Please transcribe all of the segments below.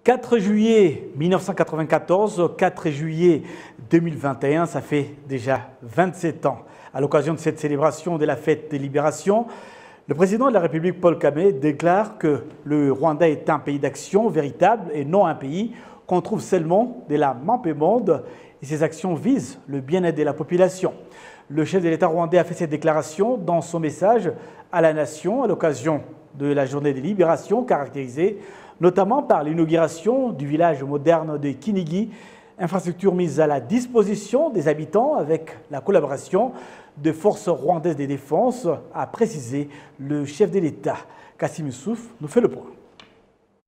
4 juillet 1994, 4 juillet 2021, ça fait déjà 27 ans. À l'occasion de cette célébration de la fête des libérations, le président de la République, Paul Kagame, déclare que le Rwanda est un pays d'action véritable et non un pays qu'on trouve seulement de la map monde, et ses actions visent le bien-être de la population. Le chef de l'État rwandais a fait cette déclaration dans son message à la nation à l'occasion de la journée des libérations, caractérisée notamment par l'inauguration du village moderne de Kinigi, infrastructure mise à la disposition des habitants avec la collaboration de forces rwandaises de défense, a précisé le chef de l'État. Kassim Youssouf nous fait le point.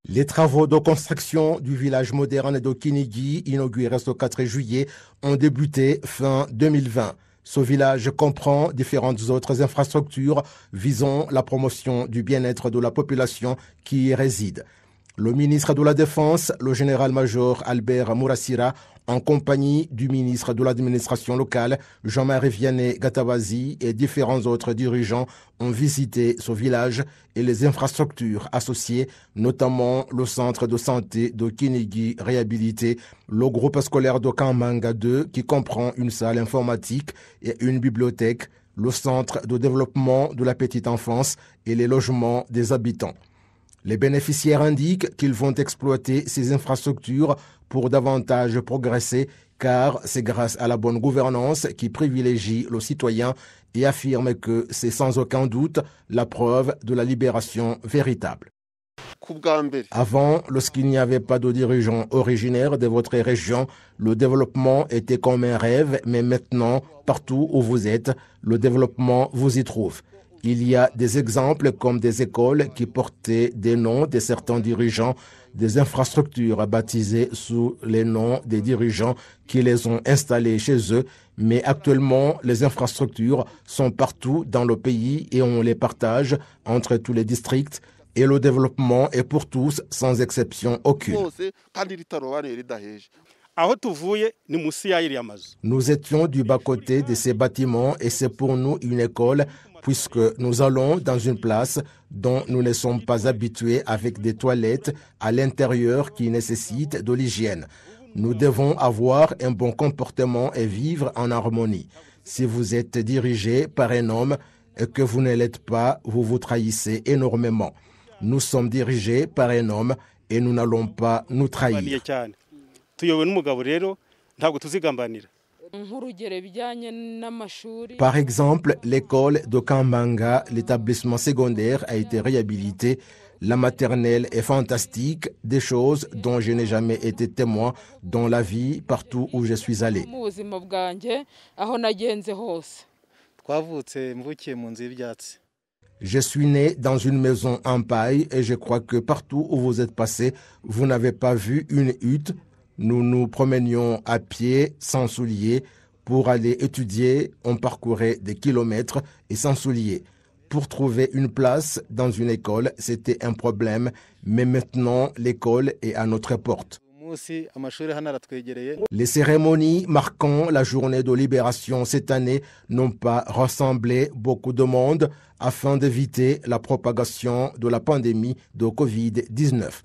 Les travaux de construction du village moderne de Kinigi, inauguré ce 4 juillet, ont débuté fin 2020. Ce village comprend différentes autres infrastructures visant la promotion du bien-être de la population qui y réside. Le ministre de la Défense, le général-major Albert Murasira, en compagnie du ministre de l'administration locale, Jean-Marie Vianney Gatabazi, et différents autres dirigeants ont visité ce village et les infrastructures associées, notamment le centre de santé de Kinigi réhabilité, le groupe scolaire de Kamanga 2 qui comprend une salle informatique et une bibliothèque, le centre de développement de la petite enfance et les logements des habitants. Les bénéficiaires indiquent qu'ils vont exploiter ces infrastructures pour davantage progresser, car c'est grâce à la bonne gouvernance qui privilégie le citoyen et affirme que c'est sans aucun doute la preuve de la libération véritable. Avant, lorsqu'il n'y avait pas de dirigeants originaires de votre région, le développement était comme un rêve, mais maintenant, partout où vous êtes, le développement vous y trouve. Il y a des exemples comme des écoles qui portaient des noms de certains dirigeants, des infrastructures baptisées sous les noms des dirigeants qui les ont installées chez eux, mais actuellement, les infrastructures sont partout dans le pays et on les partage entre tous les districts et le développement est pour tous sans exception aucune. Nous étions du bas-côté de ces bâtiments et c'est pour nous une école puisque nous allons dans une place dont nous ne sommes pas habitués avec des toilettes à l'intérieur qui nécessitent de l'hygiène. Nous devons avoir un bon comportement et vivre en harmonie. Si vous êtes dirigé par un homme et que vous ne l'êtes pas, vous vous trahissez énormément. Nous sommes dirigés par un homme et nous n'allons pas nous trahir. Par exemple, l'école de Kamanga, l'établissement secondaire a été réhabilité. La maternelle est fantastique, des choses dont je n'ai jamais été témoin dans la vie partout où je suis allé. Je suis né dans une maison en paille et je crois que partout où vous êtes passé, vous n'avez pas vu une hutte. Nous nous promenions à pied, sans souliers. Pour aller étudier, on parcourait des kilomètres et sans souliers. Pour trouver une place dans une école, c'était un problème, mais maintenant, l'école est à notre porte. Les cérémonies marquant la journée de libération cette année n'ont pas rassemblé beaucoup de monde afin d'éviter la propagation de la pandémie de Covid-19.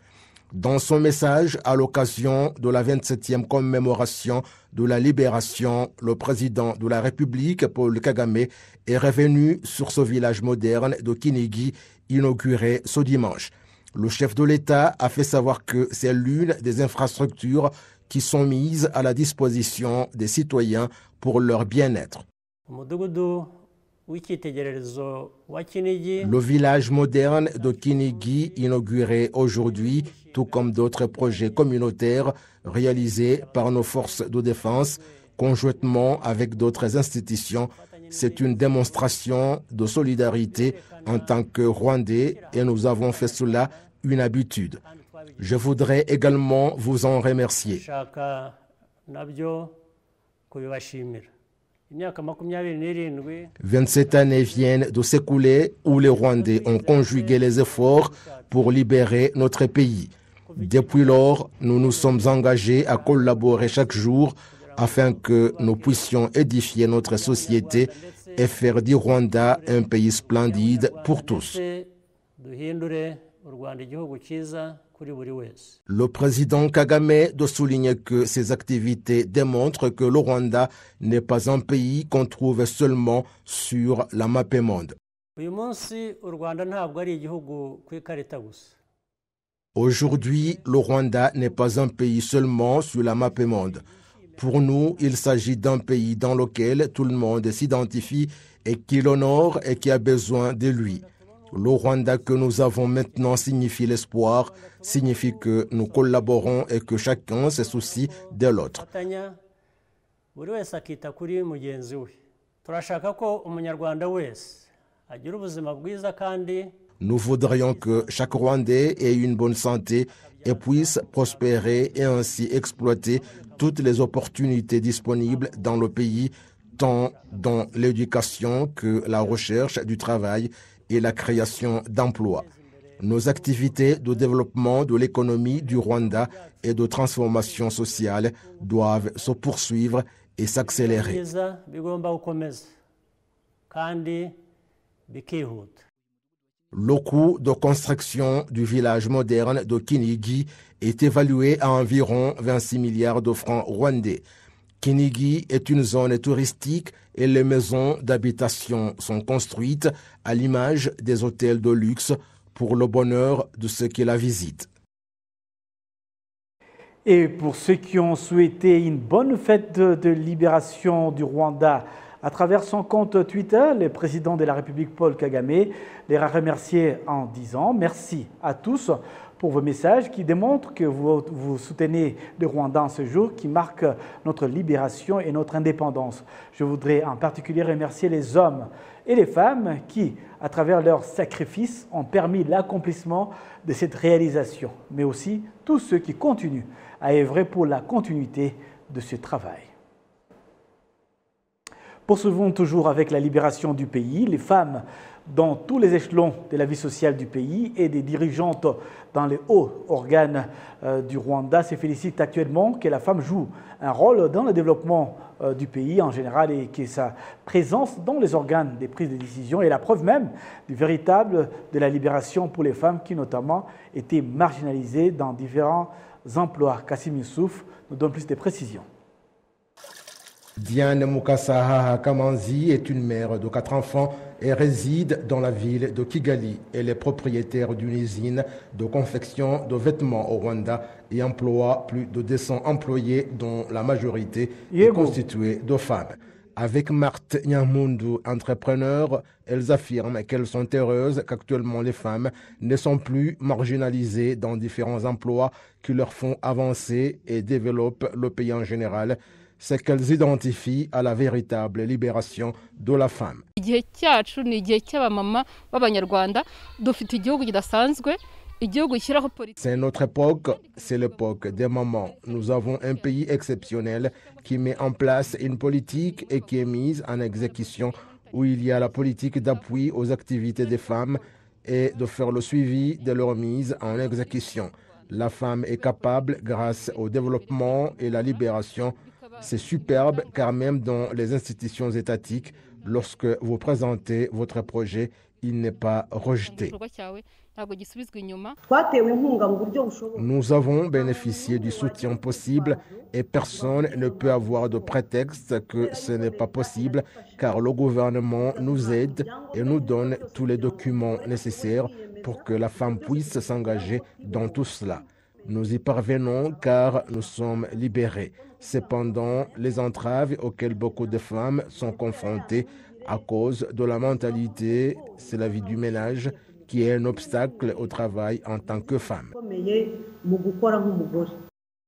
Dans son message à l'occasion de la 27e commémoration de la libération, le président de la République, Paul Kagame, est revenu sur ce village moderne de Kinigi, inauguré ce dimanche. Le chef de l'État a fait savoir que c'est l'une des infrastructures qui sont mises à la disposition des citoyens pour leur bien-être. Le village moderne de Kinigi, inauguré aujourd'hui, tout comme d'autres projets communautaires réalisés par nos forces de défense, conjointement avec d'autres institutions, c'est une démonstration de solidarité en tant que Rwandais et nous avons fait cela une habitude. Je voudrais également vous en remercier. 27 années viennent de s'écouler où les Rwandais ont conjugué les efforts pour libérer notre pays. Depuis lors, nous nous sommes engagés à collaborer chaque jour afin que nous puissions édifier notre société et faire du Rwanda un pays splendide pour tous. Le président Kagame de souligner que ces activités démontrent que le Rwanda n'est pas un pays qu'on trouve seulement sur la map monde. Aujourd'hui, le Rwanda n'est pas un pays seulement sur la map monde. Pour nous, il s'agit d'un pays dans lequel tout le monde s'identifie et qui l'honore et qui a besoin de lui. Le Rwanda que nous avons maintenant signifie l'espoir, signifie que nous collaborons et que chacun se soucie de l'autre. Nous voudrions que chaque Rwandais ait une bonne santé et puisse prospérer et ainsi exploiter toutes les opportunités disponibles dans le pays, tant dans l'éducation que la recherche du travail et la création d'emplois. Nos activités de développement de l'économie du Rwanda et de transformation sociale doivent se poursuivre et s'accélérer. Le coût de construction du village moderne de Kinigi est évalué à environ 26 milliards de francs rwandais. Kinigi est une zone touristique et les maisons d'habitation sont construites à l'image des hôtels de luxe pour le bonheur de ceux qui la visitent. Et pour ceux qui ont souhaité une bonne fête de libération du Rwanda, à travers son compte Twitter, le président de la République Paul Kagame les a remerciés en disant « Merci à tous pour vos messages qui démontrent que vous soutenez le Rwanda en ce jour qui marque notre libération et notre indépendance. Je voudrais en particulier remercier les hommes et les femmes qui, à travers leurs sacrifices, ont permis l'accomplissement de cette réalisation, mais aussi tous ceux qui continuent à œuvrer pour la continuité de ce travail. » Poursuivons toujours avec la libération du pays. Les femmes dans tous les échelons de la vie sociale du pays et des dirigeantes dans les hauts organes du Rwanda se félicitent actuellement que la femme joue un rôle dans le développement du pays en général et que sa présence dans les organes des prises de décision est la preuve même du véritable de la libération pour les femmes qui notamment étaient marginalisées dans différents emplois. Kassim Youssouf nous donne plus de précisions. Diane Mukasaha Kamanzi est une mère de 4 enfants et réside dans la ville de Kigali. Elle est propriétaire d'une usine de confection de vêtements au Rwanda et emploie plus de 200 employés dont la majorité est constituée de femmes. Avec Marthe Nyamundu, entrepreneur, elles affirment qu'elles sont heureuses qu'actuellement les femmes ne sont plus marginalisées dans différents emplois qui leur font avancer et développent le pays en général. C'est qu'elles identifient à la véritable libération de la femme. C'est notre époque, c'est l'époque des mamans. Nous avons un pays exceptionnel qui met en place une politique et qui est mise en exécution où il y a la politique d'appui aux activités des femmes et de faire le suivi de leur mise en exécution. La femme est capable grâce au développement et la libération. C'est superbe car même dans les institutions étatiques, lorsque vous présentez votre projet, il n'est pas rejeté. Nous avons bénéficié du soutien possible et personne ne peut avoir de prétexte que ce n'est pas possible car le gouvernement nous aide et nous donne tous les documents nécessaires pour que la femme puisse s'engager dans tout cela. Nous y parvenons car nous sommes libérés. Cependant, les entraves auxquelles beaucoup de femmes sont confrontées à cause de la mentalité, c'est la vie du ménage qui est un obstacle au travail en tant que femme.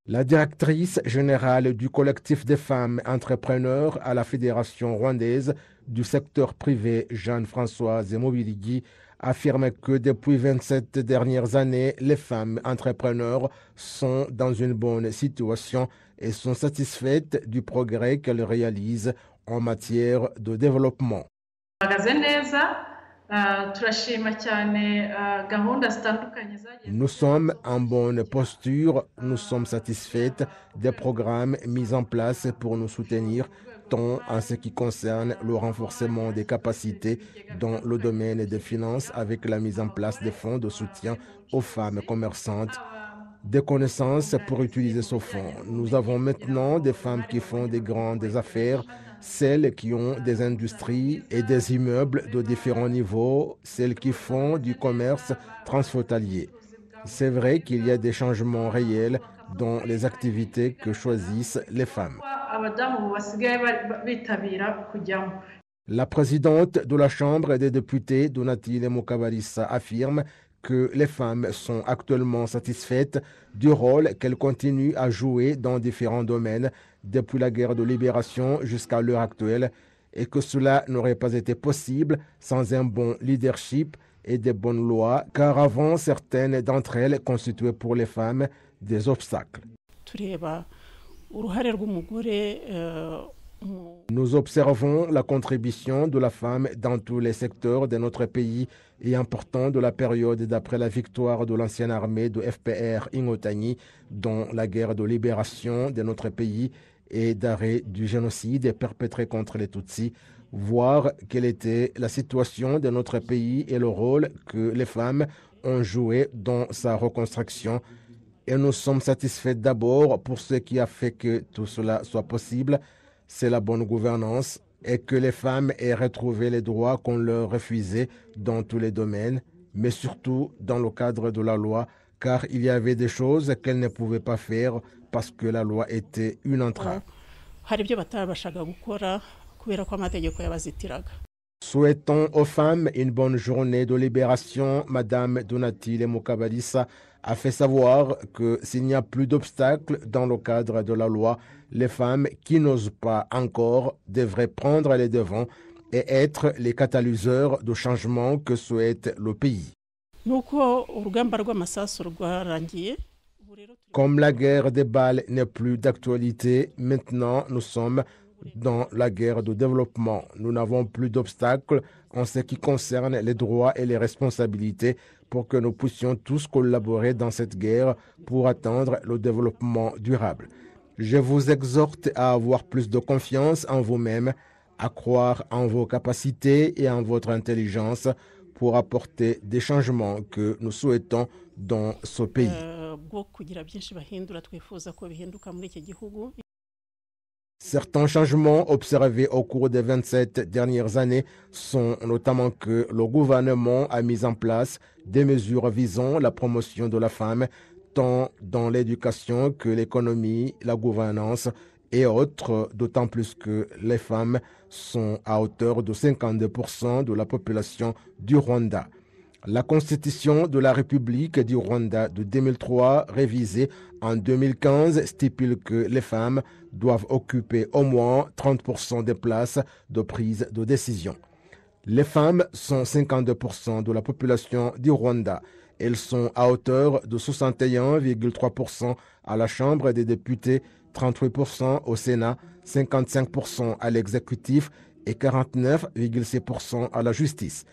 La directrice générale du collectif des femmes entrepreneurs à la Fédération rwandaise du secteur privé, Jeanne-Françoise Mobiligi, affirme que depuis 27 dernières années, les femmes entrepreneurs sont dans une bonne situation et sont satisfaites du progrès qu'elles réalisent en matière de développement. Nous sommes en bonne posture, nous sommes satisfaites des programmes mis en place pour nous soutenir, tant en ce qui concerne le renforcement des capacités dans le domaine des finances avec la mise en place des fonds de soutien aux femmes commerçantes des connaissances pour utiliser ce fonds. Nous avons maintenant des femmes qui font des grandes affaires, celles qui ont des industries et des immeubles de différents niveaux, celles qui font du commerce transfrontalier. C'est vrai qu'il y a des changements réels dans les activités que choisissent les femmes. La présidente de la Chambre des députés, Donatille Mukabalisa, affirme que les femmes sont actuellement satisfaites du rôle qu'elles continuent à jouer dans différents domaines depuis la guerre de libération jusqu'à l'heure actuelle et que cela n'aurait pas été possible sans un bon leadership et des bonnes lois, car avant, certaines d'entre elles constituaient pour les femmes des obstacles. Nous observons la contribution de la femme dans tous les secteurs de notre pays et important de la période d'après la victoire de l'ancienne armée de FPR Ingotagni dans la guerre de libération de notre pays et d'arrêt du génocide perpétré contre les Tutsis, voir quelle était la situation de notre pays et le rôle que les femmes ont joué dans sa reconstruction. Et nous sommes satisfaits d'abord pour ce qui a fait que tout cela soit possible, c'est la bonne gouvernance et que les femmes aient retrouvé les droits qu'on leur refusait dans tous les domaines, mais surtout dans le cadre de la loi, car il y avait des choses qu'elles ne pouvaient pas faire parce que la loi était une entrave. Souhaitons aux femmes une bonne journée de libération. Madame Donatille Mukabalisa a fait savoir que s'il n'y a plus d'obstacles dans le cadre de la loi, les femmes qui n'osent pas encore devraient prendre les devants et être les catalyseurs de changement que souhaite le pays. Comme la guerre des balles n'est plus d'actualité, maintenant nous sommes dans la guerre de développement. Nous n'avons plus d'obstacles en ce qui concerne les droits et les responsabilités pour que nous puissions tous collaborer dans cette guerre pour atteindre le développement durable. Je vous exhorte à avoir plus de confiance en vous-même, à croire en vos capacités et en votre intelligence pour apporter des changements que nous souhaitons dans ce pays. Certains changements observés au cours des 27 dernières années sont notamment que le gouvernement a mis en place des mesures visant la promotion de la femme, tant dans l'éducation que l'économie, la gouvernance et autres, d'autant plus que les femmes sont à hauteur de 52% de la population du Rwanda. La Constitution de la République du Rwanda de 2003, révisée en 2015, stipule que les femmes doivent occuper au moins 30% des places de prise de décision. Les femmes sont 52% de la population du Rwanda. Elles sont à hauteur de 61,3% à la Chambre des députés, 38% au Sénat, 55% à l'exécutif et 49,6% à la justice.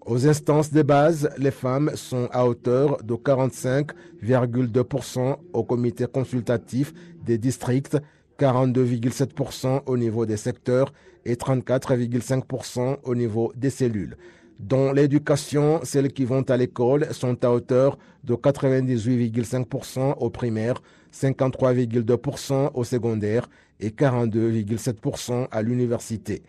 Aux instances de base, les femmes sont à hauteur de 45,2% au comité consultatif des districts, 42,7% au niveau des secteurs et 34,5% au niveau des cellules. Dans l'éducation, celles qui vont à l'école sont à hauteur de 98,5% au primaire, 53,2% au secondaire et 42,7% à l'université.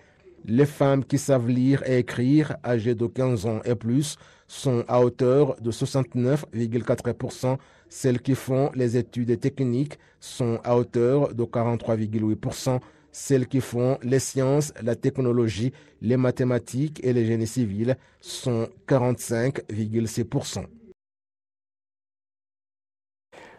Les femmes qui savent lire et écrire, âgées de 15 ans et plus, sont à hauteur de 69,4%. Celles qui font les études techniques sont à hauteur de 43,8%. Celles qui font les sciences, la technologie, les mathématiques et les génies civils sont 45,6%.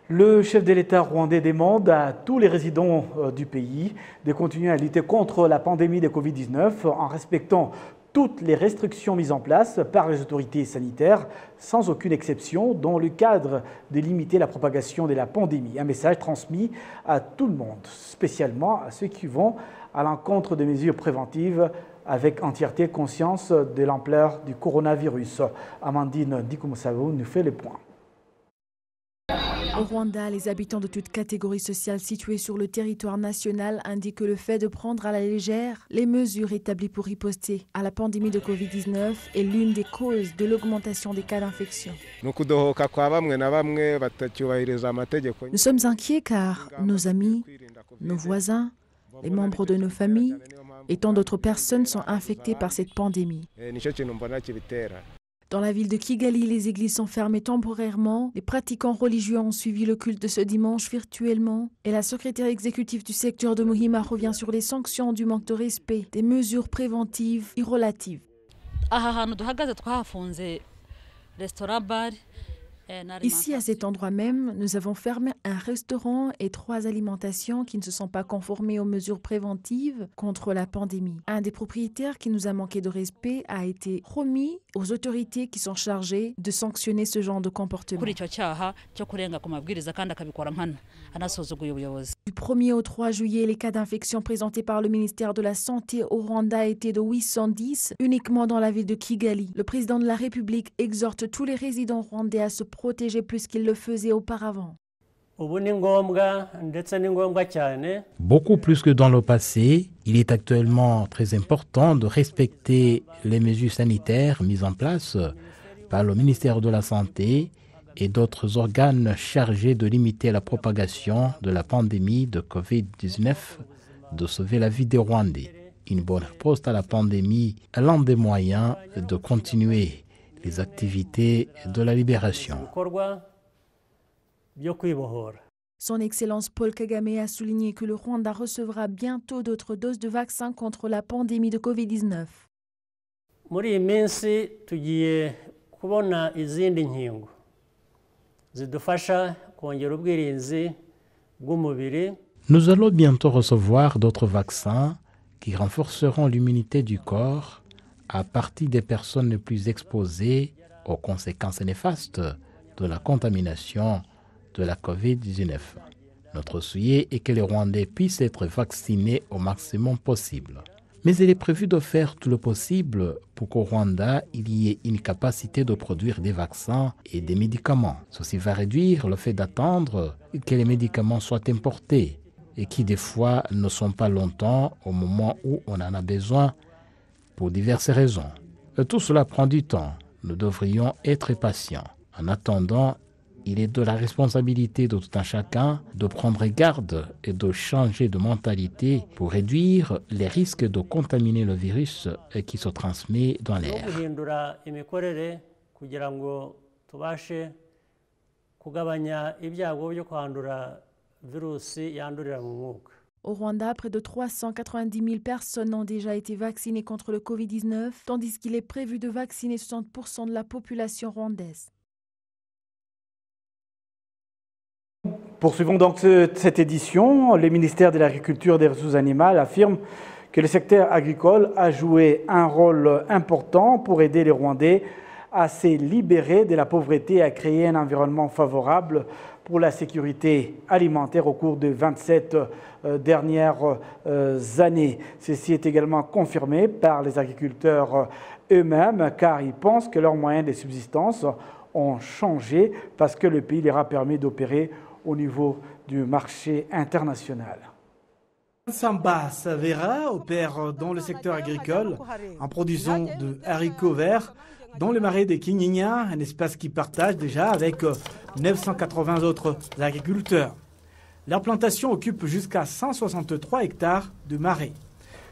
Le chef de l'État rwandais demande à tous les résidents du pays de continuer à lutter contre la pandémie de Covid-19 en respectant toutes les restrictions mises en place par les autorités sanitaires, sans aucune exception, dans le cadre de limiter la propagation de la pandémie. Un message transmis à tout le monde, spécialement à ceux qui vont à l'encontre des mesures préventives avec entièreté conscience de l'ampleur du coronavirus. Amandine Dikoumoussavou nous fait le point. Au Rwanda, les habitants de toute catégorie sociale situés sur le territoire national indiquent que le fait de prendre à la légère les mesures établies pour riposter à la pandémie de Covid-19 est l'une des causes de l'augmentation des cas d'infection. Nous sommes inquiets car nos amis, nos voisins, les membres de nos familles et tant d'autres personnes sont infectées par cette pandémie. Dans la ville de Kigali, les églises sont fermées temporairement. Les pratiquants religieux ont suivi le culte de ce dimanche virtuellement. Et la secrétaire exécutive du secteur de Muhima revient sur les sanctions du manque de respect des mesures préventives et relatives. Ici, à cet endroit même, nous avons fermé un restaurant et 3 alimentations qui ne se sont pas conformées aux mesures préventives contre la pandémie. Un des propriétaires qui nous a manqué de respect a été remis aux autorités qui sont chargées de sanctionner ce genre de comportement. Du 1er au 3 juillet, les cas d'infection présentés par le ministère de la Santé au Rwanda étaient de 810 uniquement dans la ville de Kigali. Le président de la République exhorte tous les résidents rwandais à se protéger plus qu'ils le faisaient auparavant. Beaucoup plus que dans le passé, il est actuellement très important de respecter les mesures sanitaires mises en place par le ministère de la Santé et d'autres organes chargés de limiter la propagation de la pandémie de Covid-19, de sauver la vie des Rwandais. Une bonne réponse à la pandémie est l'un des moyens de continuer les activités de la libération. Son Excellence Paul Kagame a souligné que le Rwanda recevra bientôt d'autres doses de vaccins contre la pandémie de Covid-19. Nous allons bientôt recevoir d'autres vaccins qui renforceront l'immunité du corps à partir des personnes les plus exposées aux conséquences néfastes de la contamination de la COVID-19. Notre souhait est que les Rwandais puissent être vaccinés au maximum possible. Mais il est prévu de faire tout le possible pour qu'au Rwanda, il y ait une capacité de produire des vaccins et des médicaments. Ceci va réduire le fait d'attendre que les médicaments soient importés et qui, des fois, ne sont pas longtemps au moment où on en a besoin pour diverses raisons. Tout cela prend du temps. Nous devrions être patients. En attendant, il est de la responsabilité de tout un chacun de prendre garde et de changer de mentalité pour réduire les risques de contaminer le virus qui se transmet dans l'air. Au Rwanda, près de 390 000 personnes ont déjà été vaccinées contre le Covid-19, tandis qu'il est prévu de vacciner 60% de la population rwandaise. Poursuivons donc cette édition. Le ministère de l'Agriculture et des Ressources animales affirme que le secteur agricole a joué un rôle important pour aider les Rwandais à se libérer de la pauvreté et à créer un environnement favorable pour la sécurité alimentaire au cours des 27 dernières années. Ceci est également confirmé par les agriculteurs eux-mêmes, car ils pensent que leurs moyens de subsistance ont changé parce que le pays leur a permis d'opérer au niveau du marché international. Samba Savera opère dans le secteur agricole en produisant de haricots verts dans le marais de Kinyinya, un espace qui partage déjà avec 980 autres agriculteurs. Leur plantation occupe jusqu'à 163 hectares de marais.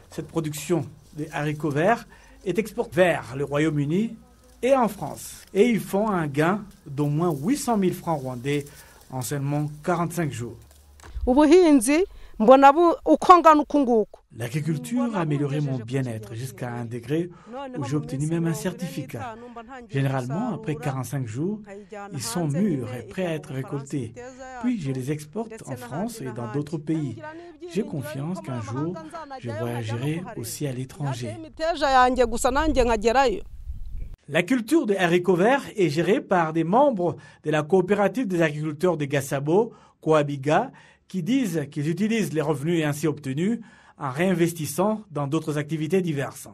Cette production de haricots verts est exportée vers le Royaume-Uni et en France. Et ils font un gain d'au moins 800 000 francs rwandais en seulement 45 jours. L'agriculture a amélioré mon bien-être jusqu'à un degré où j'ai obtenu même un certificat. Généralement, après 45 jours, ils sont mûrs et prêts à être récoltés. Puis je les exporte en France et dans d'autres pays. J'ai confiance qu'un jour, je voyagerai aussi à l'étranger. La culture des haricots verts est gérée par des membres de la coopérative des agriculteurs de Gasabo, Coabiga, qui disent qu'ils utilisent les revenus ainsi obtenus en réinvestissant dans d'autres activités diverses.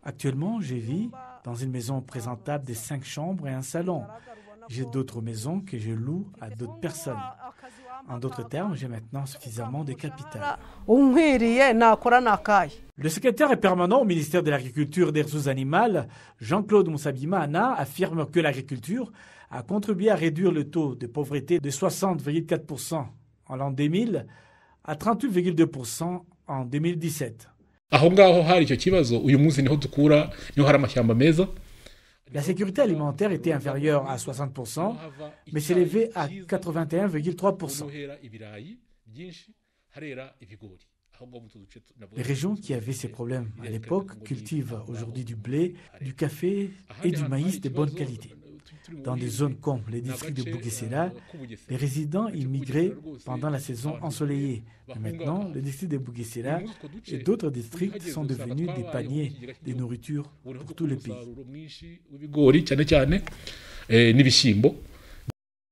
Actuellement, je vis dans une maison présentable de 5 chambres et un salon. J'ai d'autres maisons que je loue à d'autres personnes. En d'autres termes, j'ai maintenant suffisamment de capital. Le secrétaire permanent au ministère de l'Agriculture et des Ressources animales, Jean-Claude Moussabimana, affirme que l'agriculture a contribué à réduire le taux de pauvreté de 60,4% en l'an 2000 à 38,2% en 2017. La sécurité alimentaire était inférieure à 60%, mais s'élevait à 81,3%. Les régions qui avaient ces problèmes à l'époque cultivent aujourd'hui du blé, du café et du maïs de bonne qualité. Dans des zones comme les districts de Bugesera, les résidents immigraient pendant la saison ensoleillée. Mais maintenant, le district de Bugesera et d'autres districts sont devenus des paniers de nourriture pour tout le pays.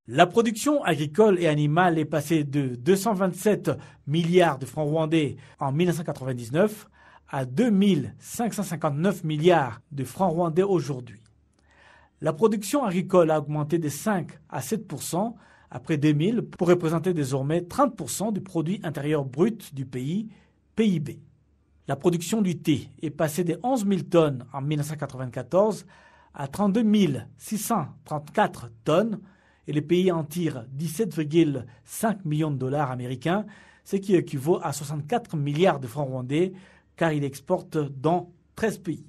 La production agricole et animale est passée de 227 milliards de francs rwandais en 1999 à 2559 milliards de francs rwandais aujourd'hui. La production agricole a augmenté de 5 à 7% après 2000 pour représenter désormais 30% du produit intérieur brut du pays, PIB. La production du thé est passée de 11 000 tonnes en 1994 à 32 634 tonnes et le pays en tire 17,5 millions de dollars américains, ce qui équivaut à 64 milliards de francs rwandais car il exporte dans 13 pays.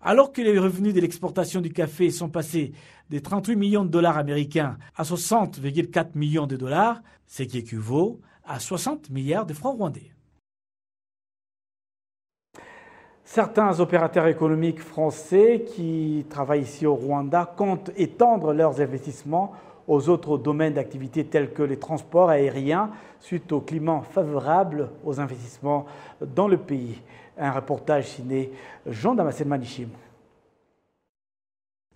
Alors que les revenus de l'exportation du café sont passés de 38 millions de dollars américains à 60,4 millions de dollars, ce qui équivaut à 60 milliards de francs rwandais. Certains opérateurs économiques français qui travaillent ici au Rwanda comptent étendre leurs investissements aux autres domaines d'activité tels que les transports aériens suite au climat favorable aux investissements dans le pays. Un reportage signé Jean-Damascène Manichim.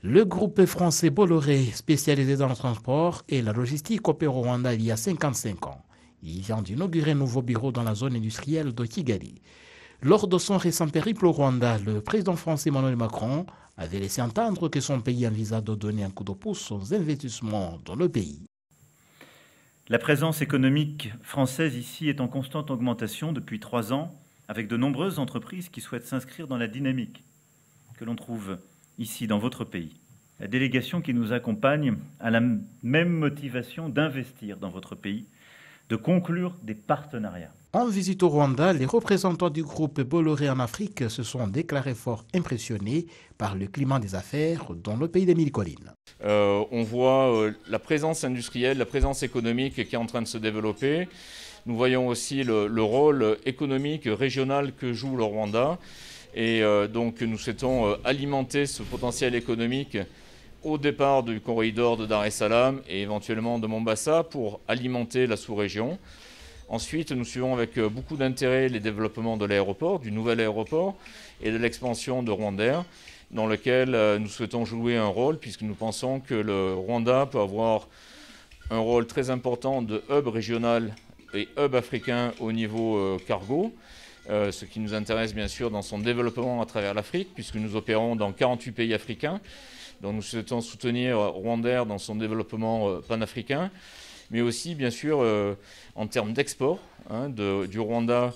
Le groupe français Bolloré, spécialisé dans le transport et la logistique, opère au Rwanda il y a 55 ans. Il vient d'inaugurer un nouveau bureau dans la zone industrielle de Kigali. Lors de son récent périple au Rwanda, le président français Emmanuel Macron avait laissé entendre que son pays envisage de donner un coup de pouce aux investissements dans le pays. La présence économique française ici est en constante augmentation depuis 3 ans, avec de nombreuses entreprises qui souhaitent s'inscrire dans la dynamique que l'on trouve ici dans votre pays. La délégation qui nous accompagne a la même motivation d'investir dans votre pays, de conclure des partenariats. En visite au Rwanda, les représentants du groupe Bolloré en Afrique se sont déclarés fort impressionnés par le climat des affaires dans le pays des Mille Collines. On voit la présence industrielle, la présence économique qui est en train de se développer. Nous voyons aussi le rôle économique régional que joue le Rwanda. Et donc nous souhaitons alimenter ce potentiel économique au départ du corridor de Dar es Salaam et éventuellement de Mombasa pour alimenter la sous-région. Ensuite, nous suivons avec beaucoup d'intérêt les développements de l'aéroport, du nouvel aéroport et de l'expansion de Rwandair, dans lequel nous souhaitons jouer un rôle puisque nous pensons que le Rwanda peut avoir un rôle très important de hub régional et hub africain au niveau cargo, ce qui nous intéresse bien sûr dans son développement à travers l'Afrique, puisque nous opérons dans 48 pays africains. Donc nous souhaitons soutenir Rwandair dans son développement panafricain, mais aussi bien sûr en termes d'export du Rwanda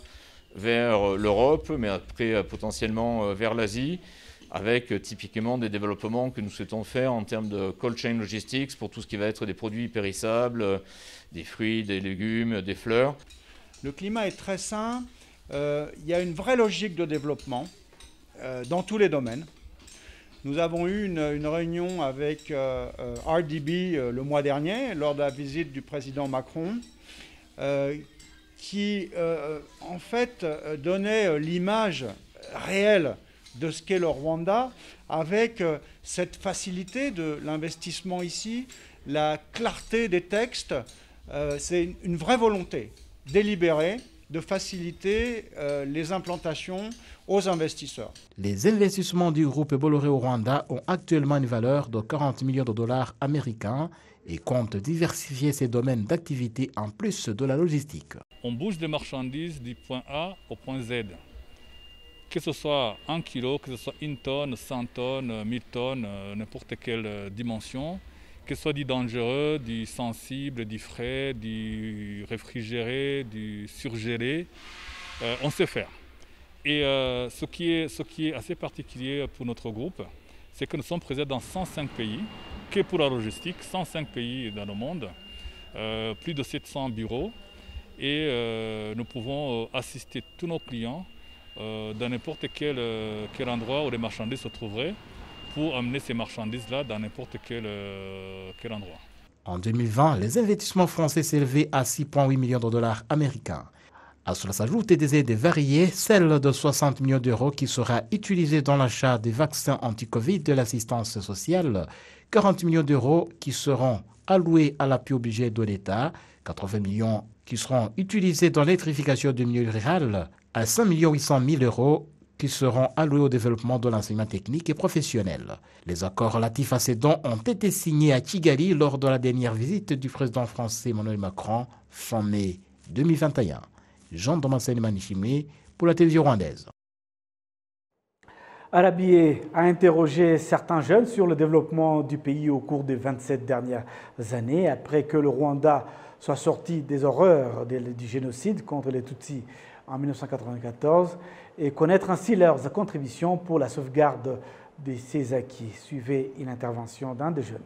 vers l'Europe, mais après potentiellement vers l'Asie, avec typiquement des développements que nous souhaitons faire en termes de cold chain logistics pour tout ce qui va être des produits périssables, des fruits, des légumes, des fleurs. Le climat est très sain, il y a une vraie logique de développement dans tous les domaines. Nous avons eu une réunion avec RDB le mois dernier, lors de la visite du président Macron, qui en fait donnait l'image réelle de ce qu'est le Rwanda, avec cette facilité de l'investissement ici, la clarté des textes. C'est une vraie volonté délibérée de faciliter les implantations aux investisseurs. Les investissements du groupe Bolloré au Rwanda ont actuellement une valeur de 40 millions de dollars américains et comptent diversifier ses domaines d'activité en plus de la logistique. On bouge des marchandises du point A au point Z. Que ce soit 1 kilo, que ce soit 1 tonne, 100 tonnes, 1000 tonnes, n'importe quelle dimension. que ce soit du dangereux, du sensible, du frais, du réfrigéré, du surgelé, on sait faire. Et ce qui est assez particulier pour notre groupe, c'est que nous sommes présents dans 105 pays, que pour la logistique, 105 pays dans le monde, plus de 700 bureaux, et nous pouvons assister tous nos clients dans n'importe quel endroit où les marchandises se trouveraient, pour amener ces marchandises-là dans n'importe quel endroit. En 2020, les investissements français s'élevaient à 6,8 millions de dollars américains. À cela s'ajoutent des aides variées, celle de 60 millions d'euros qui sera utilisée dans l'achat des vaccins anti-Covid de l'assistance sociale, 40 millions d'euros qui seront alloués à l'appui obligé de l'État, 80 millions qui seront utilisés dans l'électrification du milieu rural, à 5 800 000 euros qui seront alloués au développement de l'enseignement technique et professionnel. Les accords relatifs à ces dons ont été signés à Kigali lors de la dernière visite du président français Emmanuel Macron fin mai 2021. Jean-Damascène Manichimé pour la télévision rwandaise. Arabié a interrogé certains jeunes sur le développement du pays au cours des 27 dernières années, après que le Rwanda soit sorti des horreurs du génocide contre les Tutsis en 1994 et connaître ainsi leurs contributions pour la sauvegarde de ces acquis. Suivez une intervention d'un des jeunes.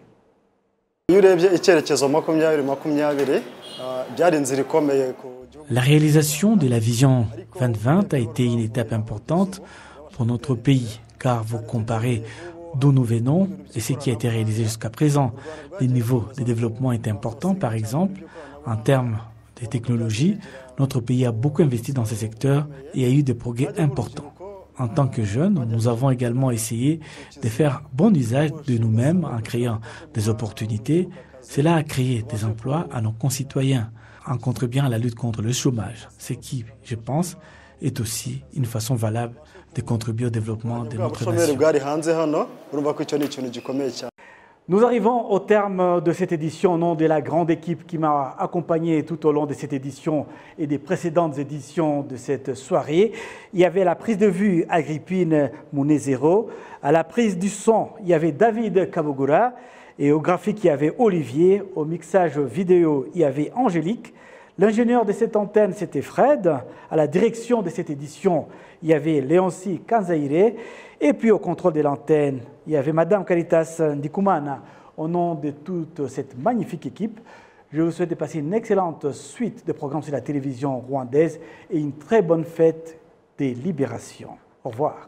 La réalisation de la vision 2020 a été une étape importante pour notre pays, car vous comparez d'où nous venons et ce qui a été réalisé jusqu'à présent. Le niveau de développement est important, par exemple, en termes de technologies. Notre pays a beaucoup investi dans ces secteurs et a eu des progrès importants. En tant que jeunes, nous avons également essayé de faire bon usage de nous-mêmes en créant des opportunités. Cela a créé des emplois à nos concitoyens, en contribuant à la lutte contre le chômage, ce qui, je pense, est aussi une façon valable de contribuer au développement de notre nation. Nous arrivons au terme de cette édition au nom de la grande équipe qui m'a accompagné tout au long de cette édition et des précédentes éditions de cette soirée. Il y avait la prise de vue Agrippine Mounezero, à la prise du son, il y avait David Kabogura, et au graphique, il y avait Olivier, au mixage vidéo, il y avait Angélique. L'ingénieur de cette antenne, c'était Fred. À la direction de cette édition, il y avait Léoncy Kanzaire. Et puis au contrôle de l'antenne, il y avait Madame Caritas Ndikumana. Au nom de toute cette magnifique équipe, je vous souhaite de passer une excellente suite de programmes sur la télévision rwandaise et une très bonne fête des libérations. Au revoir.